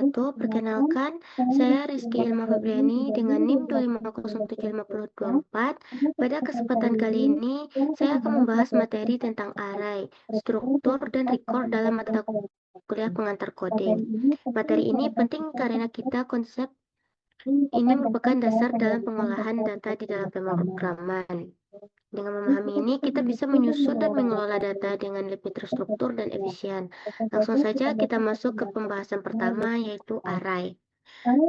wabarakatuh. Perkenalkan, saya Rizky Ilma Febriani dengan NIM 2507524. Pada kesempatan kali ini, saya akan membahas materi tentang array, struktur, dan record dalam mata kuliah pengantar coding. Materi ini penting karena konsep ini merupakan dasar dalam pengolahan data di dalam pemrograman. Dengan memahami ini, kita bisa menyusun dan mengelola data dengan lebih terstruktur dan efisien. Langsung saja kita masuk ke pembahasan pertama, yaitu array.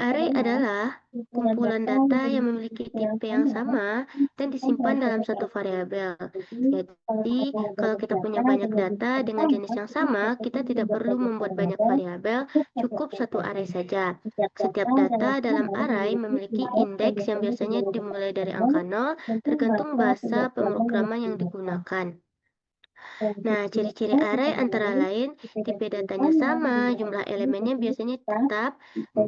Array adalah kumpulan data yang memiliki tipe yang sama dan disimpan dalam satu variabel. Jadi, kalau kita punya banyak data dengan jenis yang sama, kita tidak perlu membuat banyak variabel, cukup satu array saja. Setiap data dalam array memiliki indeks yang biasanya dimulai dari angka 0, tergantung bahasa pemrograman yang digunakan. Nah, ciri-ciri array antara lain, tipe datanya sama, jumlah elemennya biasanya tetap,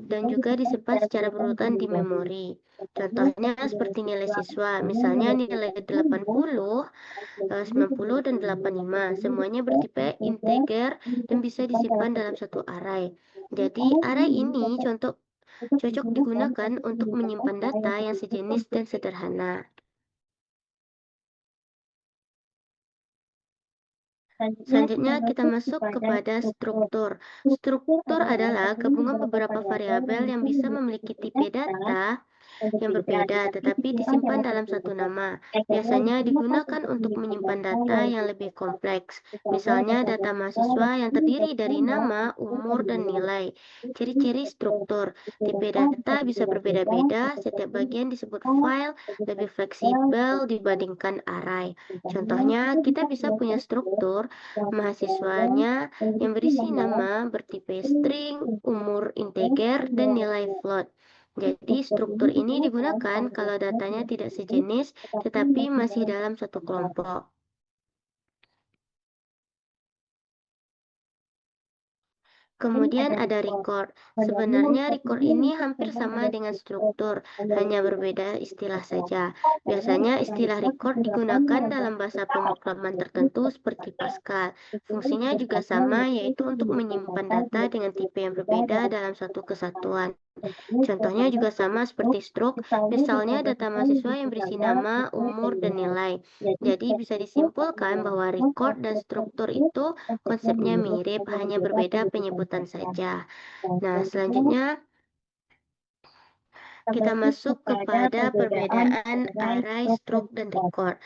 dan juga disimpan secara berurutan di memori. Contohnya seperti nilai siswa, misalnya nilai 80, 90, dan 85. Semuanya bertipe integer dan bisa disimpan dalam satu array. Jadi, array ini cocok digunakan untuk menyimpan data yang sejenis dan sederhana. Selanjutnya kita masuk kepada struktur. Struktur adalah gabungan beberapa variabel yang bisa memiliki tipe data yang berbeda, tetapi disimpan dalam satu nama. Biasanya digunakan untuk menyimpan data yang lebih kompleks. Misalnya data mahasiswa yang terdiri dari nama, umur, dan nilai. Ciri-ciri struktur. Tipe data bisa berbeda-beda, setiap bagian disebut file, lebih fleksibel dibandingkan array. Contohnya, kita bisa punya struktur mahasiswanya yang berisi nama bertipe string, umur integer, dan nilai float. Jadi, struktur ini digunakan kalau datanya tidak sejenis, tetapi masih dalam satu kelompok. Kemudian ada record. Sebenarnya record ini hampir sama dengan struktur, hanya berbeda istilah saja. Biasanya istilah record digunakan dalam bahasa pemrograman tertentu seperti Pascal. Fungsinya juga sama, yaitu untuk menyimpan data dengan tipe yang berbeda dalam satu kesatuan. Contohnya juga sama seperti struct, misalnya data mahasiswa yang berisi nama, umur, dan nilai. Jadi bisa disimpulkan bahwa record dan struktur itu konsepnya mirip, hanya berbeda penyebutan saja. Nah, selanjutnya kita masuk kepada perbedaan array, struct, dan record.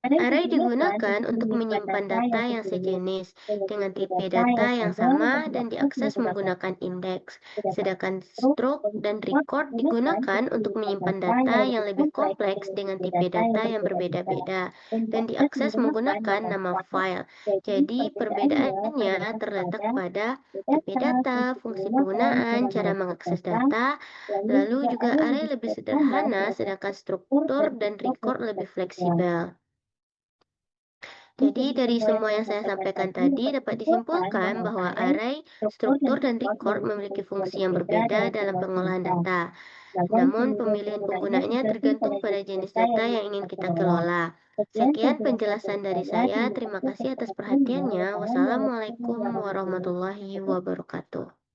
Array digunakan untuk menyimpan data yang sejenis dengan tipe data yang sama dan diakses menggunakan indeks. Sedangkan struct dan record digunakan untuk menyimpan data yang lebih kompleks dengan tipe data yang berbeda-beda dan diakses menggunakan nama file. Jadi perbedaannya terletak pada tipe data, fungsi penggunaan, cara mengakses data, lalu juga array lebih sederhana sedangkan struktur dan record lebih fleksibel. Jadi dari semua yang saya sampaikan tadi dapat disimpulkan bahwa array, struktur, dan record memiliki fungsi yang berbeda dalam pengolahan data. Namun pemilihan penggunanya tergantung pada jenis data yang ingin kita kelola. Sekian penjelasan dari saya. Terima kasih atas perhatiannya. Wassalamualaikum warahmatullahi wabarakatuh.